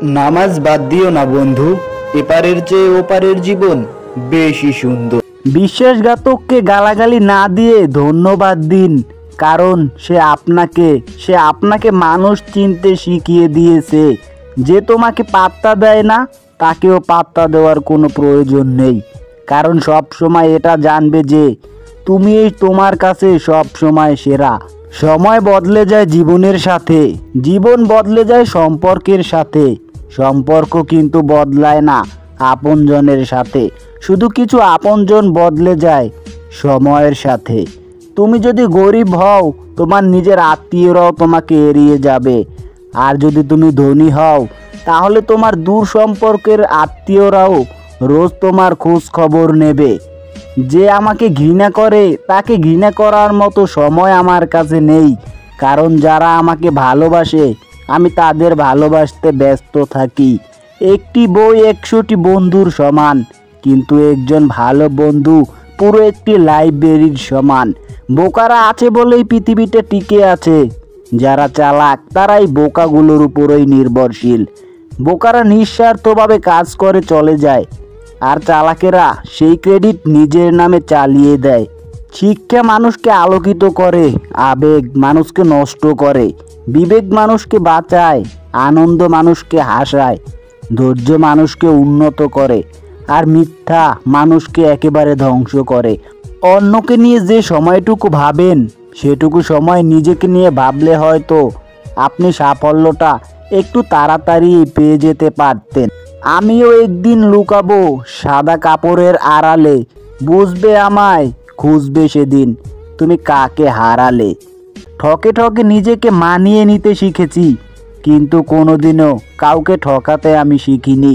নামাজ বাদ দিও না বন্ধু, এপারের চেয়ে ওপারের জীবন বেশি সুন্দর। বিশ্বাসঘাতককে গালাগালি না দিয়ে ধন্যবাদ দিন, কারণ সে আপনাকে মানুষ চিনতে শিখিয়ে দিয়েছে। যে তোমাকে পাত্তা দেয় না তাকেও পাত্তা দেওয়ার কোনো প্রয়োজন নেই, কারণ সব সময় এটা জানবে যে তুমি তোমার কাছে সব সময় সেরা। সময় বদলে যায় জীবনের সাথে, জীবন বদলে যায় সম্পর্কের সাথে, সম্পর্ক কিন্তু বদলায় না আপনজনের সাথে। শুধু কিছু আপনজন বদলে যায় সময়ের সাথে। তুমি যদি গরিব হও, তোমার নিজের আত্মীয়রাও তোমাকে এড়িয়ে যাবে। আর যদি তুমি ধনী হও, তাহলে তোমার দূর সম্পর্কের আত্মীয়রাও রোজ তোমার খোঁজ খবর নেবে। যে আমাকে ঘৃণা করে তাকে ঘৃণা করার মতো সময় আমার কাছে নেই, কারণ যারা আমাকে ভালোবাসে আমি তাদের ভালোবাসতে ব্যস্ত থাকি। একটি বই 100টি বন্ধুর সমান, কিন্তু একজন ভালো বন্ধু পুরো একটি লাইব্রেরির সমান। বোকারা আছে বলেই পৃথিবীতে টিকে আছে, যারা চালাক তারাই বোকাগুলোর উপরেই নির্ভরশীল। বোকারা নিঃস্বার্থভাবে কাজ করে চলে যায়, আর চালাকেরা সেই ক্রেডিট নিজের নামে চালিয়ে দেয়। শিক্ষা মানুষকে আলোকিত করে, আবেগ মানুষকে নষ্ট করে, বিবেক মানুষকে বাঁচায়, আনন্দ মানুষকে হাসায়, ধৈর্য মানুষকে উন্নত করে, আর মিথ্যা মানুষকে একেবারে ধ্বংস করে। অন্যকে নিয়ে যে সময়টুকু ভাবেন, সেটুকু সময় নিজেকে নিয়ে ভাবলে হয়তো আপনি সাফল্যটা একটু তাড়াতাড়ি পেয়ে যেতে পারতেন। আমিও একদিন লুকাবো সাদা কাপড়ের আড়ালে, বুঝবে আমায় খুঁজবে সেদিন তুমি কাকে হারালে। ঠকে ঠকে নিজেকে মানিয়ে নিতে শিখেছি, কিন্তু কোনোদিনও কাউকে ঠকাতে আমি শিখিনি।